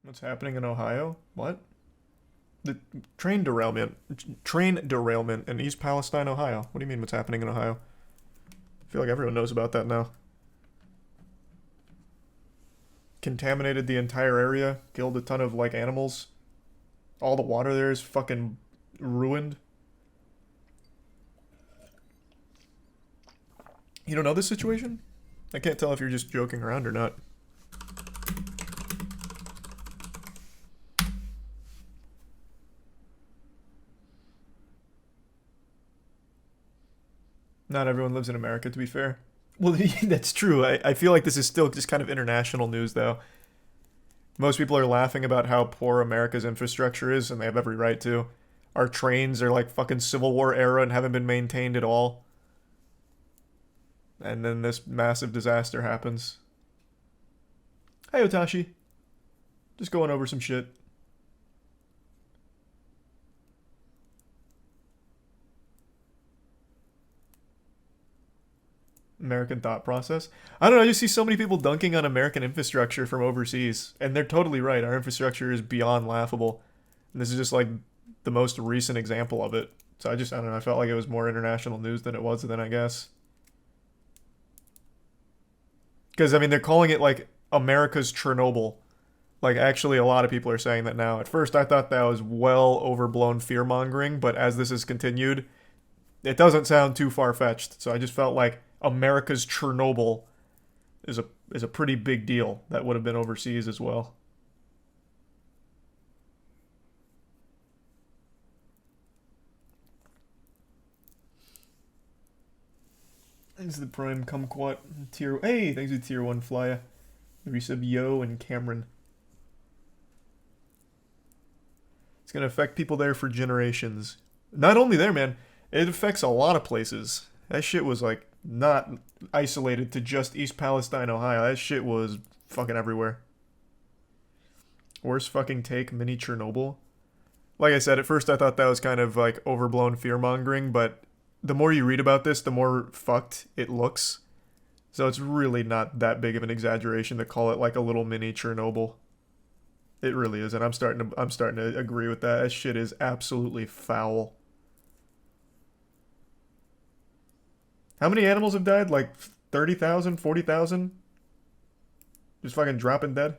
What's happening in Ohio? What? The train derailment in East Palestine, Ohio. What do you mean what's happening in Ohio? I feel like everyone knows about that now. Contaminated the entire area, killed a ton of like animals. All the water there is fucking ruined. You don't know this situation? I can't tell if you're just joking around or not. Not everyone lives in America, to be fair. Well, that's true. I feel like this is still just kind of international news, though. Most people are laughing about how poor America's infrastructure is, and they have every right to. Our trains are like fucking Civil War era and haven't been maintained at all. And then this massive disaster happens. Hey, Otashi. Just going over some shit. American thought process. I don't know, you see so many people dunking on American infrastructure from overseas, and they're totally right. Our infrastructure is beyond laughable. And this is just like the most recent example of it. So I don't know, I felt like it was more international news than it was then, I guess. Because, I mean, they're calling it like America's Chernobyl. Like, actually, a lot of people are saying that now. At first, I thought that was well overblown fear mongering, but as this has continued, it doesn't sound too far fetched. So I just felt like America's Chernobyl is a pretty big deal that would have been overseas as well. Thanks to the Prime Kumquat tier. Hey, thanks to tier 1 Flya. The resub Yo and Cameron. It's gonna affect people there for generations. Not only there, man. It affects a lot of places. That shit was like not isolated to just East Palestine, Ohio. That shit was fucking everywhere. Worst fucking take, mini Chernobyl. Like I said, at first I thought that was kind of like overblown fear mongering, but the more you read about this, the more fucked it looks. So it's really not that big of an exaggeration to call it like a little mini Chernobyl. It really is, and I'm starting to agree with that. That shit is absolutely foul. How many animals have died? Like 30,000, 40,000? Just fucking dropping dead?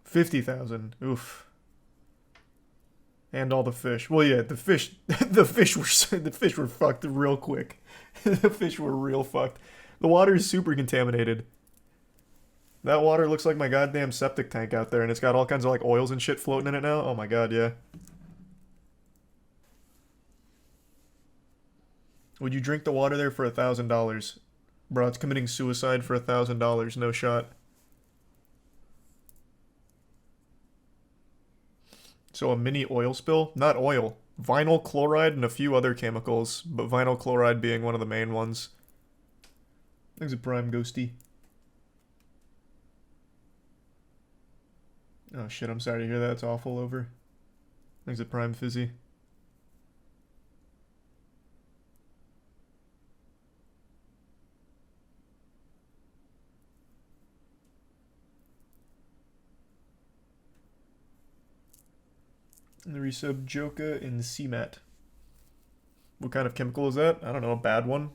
50,000. Oof. And all the fish. Well, yeah, the fish, the fish were fucked real quick. The fish were real fucked. The water is super contaminated. That water looks like my goddamn septic tank out there, and it's got all kinds of like oils and shit floating in it now. Oh my god, yeah. Would you drink the water there for $1,000? Bro, it's committing suicide for $1,000. No shot. So a mini oil spill? Not oil. Vinyl chloride and a few other chemicals, but vinyl chloride being one of the main ones. Thanks a Prime Ghosty. Oh shit, I'm sorry to hear that. It's awful over. Thanks a Prime Fizzy. And the resub Joka in the CMAT. What kind of chemical is that? I don't know, a bad one?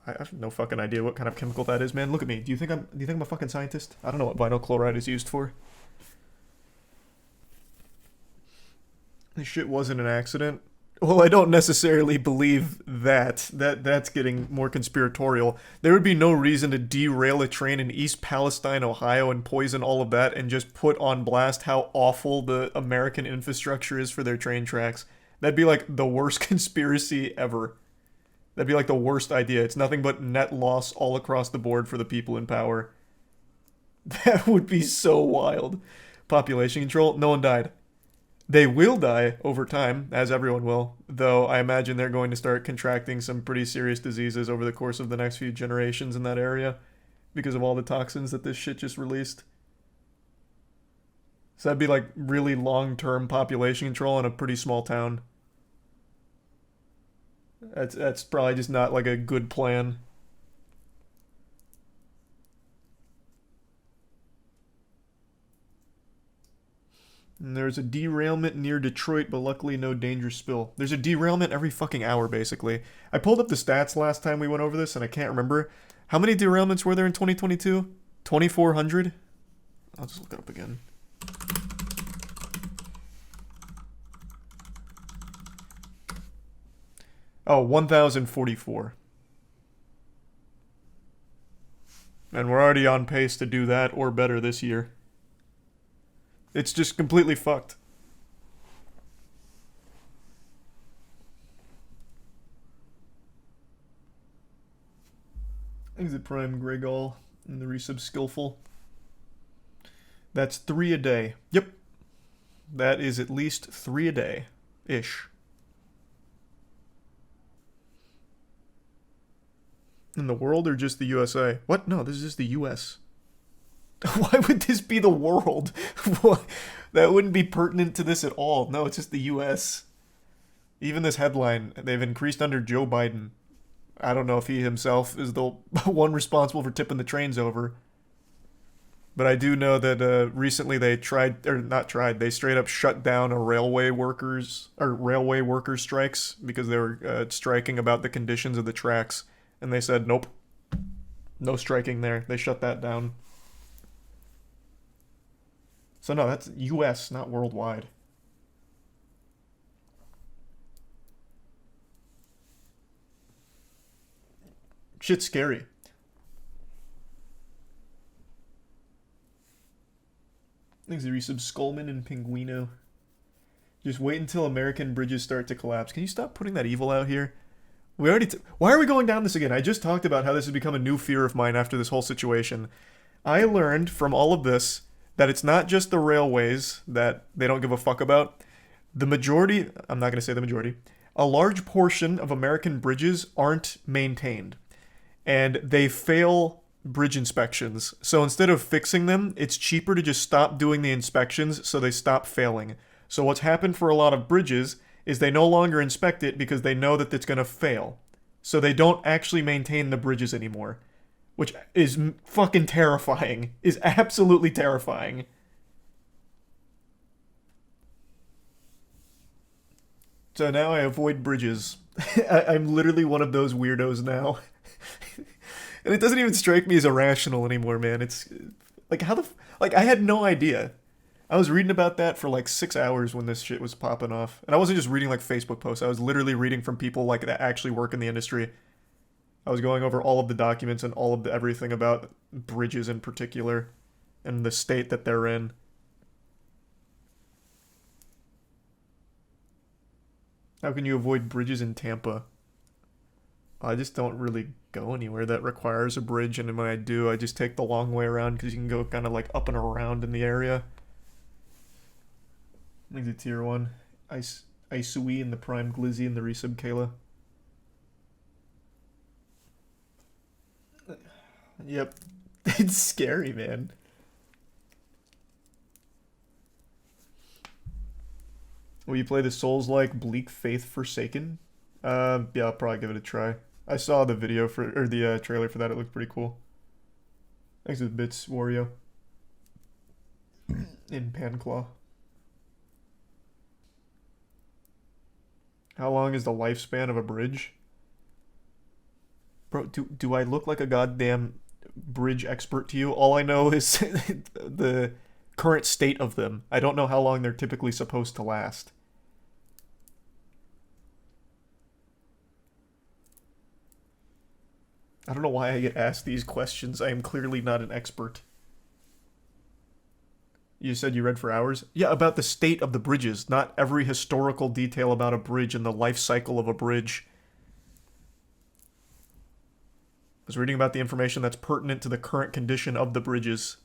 I have no fucking idea what kind of chemical that is, man. Look at me. Do you think I'm a fucking scientist? I don't know what vinyl chloride is used for. This shit wasn't an accident. Well, I don't necessarily believe that. That's getting more conspiratorial. There would be no reason to derail a train in East Palestine, Ohio, and poison all of that and just put on blast how awful the American infrastructure is for their train tracks. That'd be like the worst conspiracy ever. That'd be like the worst idea. It's nothing but net loss all across the board for the people in power. That would be so wild. Population control? No one died. They will die over time, as everyone will, though I imagine they're going to start contracting some pretty serious diseases over the course of the next few generations in that area because of all the toxins that this shit just released. So that'd be like really long-term population control in a pretty small town. That's probably just not like a good plan. And there's a derailment near Detroit, but luckily no dangerous spill. There's a derailment every fucking hour, basically. I pulled up the stats last time we went over this, and I can't remember. How many derailments were there in 2022? 2,400? I'll just look it up again. Oh, 1,044. And we're already on pace to do that or better this year. It's just completely fucked. Exit Prime Gregal and the resub Skillful. That's 3 a day. Yep. That is at least 3 a day. Ish. In the world or just the USA? What? No, this is just the US. Why would this be the world? That wouldn't be pertinent to this at all. No, it's just the US. Even this headline, they've increased under Joe Biden. I don't know if he himself is the one responsible for tipping the trains over. But I do know that recently they they straight up shut down a railway workers strikes because they were striking about the conditions of the tracks. And they said, nope, no striking there. They shut that down. So no, that's US, not worldwide. Shit's scary. Thanks to resub Skullman and Pinguino. Just wait until American bridges start to collapse. Can you stop putting that evil out here? We already. Why are we going down this again? I just talked about how this has become a new fear of mine after this whole situation. I learned from all of this that it's not just the railways that they don't give a fuck about. The majority, I'm not going to say the majority, a large portion of American bridges aren't maintained. And they fail bridge inspections. So instead of fixing them, it's cheaper to just stop doing the inspections so they stop failing. So what's happened for a lot of bridges is they no longer inspect it because they know that it's going to fail. So they don't actually maintain the bridges anymore. Which is fucking terrifying. Is absolutely terrifying. So now I avoid bridges. I'm literally one of those weirdos now. And it doesn't even strike me as irrational anymore, man. It's like I had no idea. I was reading about that for like 6 hours when this shit was popping off. And I wasn't just reading like Facebook posts. I was literally reading from people like that actually work in the industry. I was going over all of the documents and all of the everything about bridges in particular and the state that they're in. How can you avoid bridges in Tampa? I just don't really go anywhere that requires a bridge, and when I do, I just take the long way around because you can go kind of like up and around in the area. I think the tier 1. Isui and the Prime Glizzy and the resub Kayla. Yep. It's scary, man. Will you play the Souls-like Bleak Faith Forsaken? Yeah, I'll probably give it a try. I saw the video or the trailer for that. It looked pretty cool. Thanks to the bits, Wario. In Panclaw. How long is the lifespan of a bridge? Bro, do I look like a goddamn bridge expert to you? All I know is the current state of them. I don't know how long they're typically supposed to last. I don't know why I get asked these questions. I am clearly not an expert. You said you read for hours? Yeah, about the state of the bridges, not every historical detail about a bridge and the life cycle of a bridge. I was reading about the information that's pertinent to the current condition of the bridges.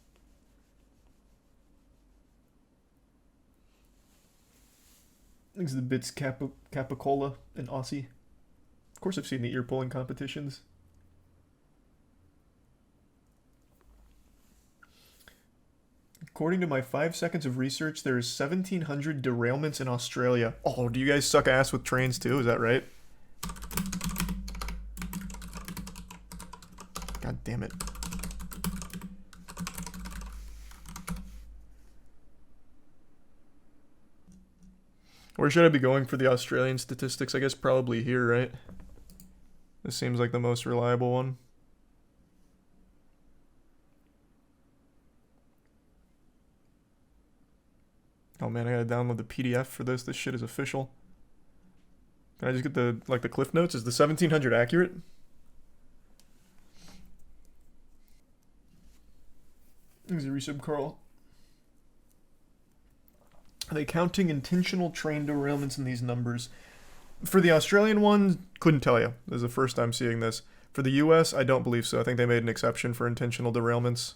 Thanks to the bits Capicola and Aussie. Of course I've seen the ear pulling competitions. According to my 5 seconds of research, there is 1,700 derailments in Australia. Oh, do you guys suck ass with trains too? Is that right? God damn it. Where should I be going for the Australian statistics? I guess probably here, right? This seems like the most reliable one. Oh man, I gotta download the PDF for this. This shit is official. Can I just get the cliff notes? Is the 1700 accurate? Easy resub, Carl. Are they counting intentional train derailments in these numbers? For the Australian one, couldn't tell you. This is the first time seeing this. For the US, I don't believe so. I think they made an exception for intentional derailments.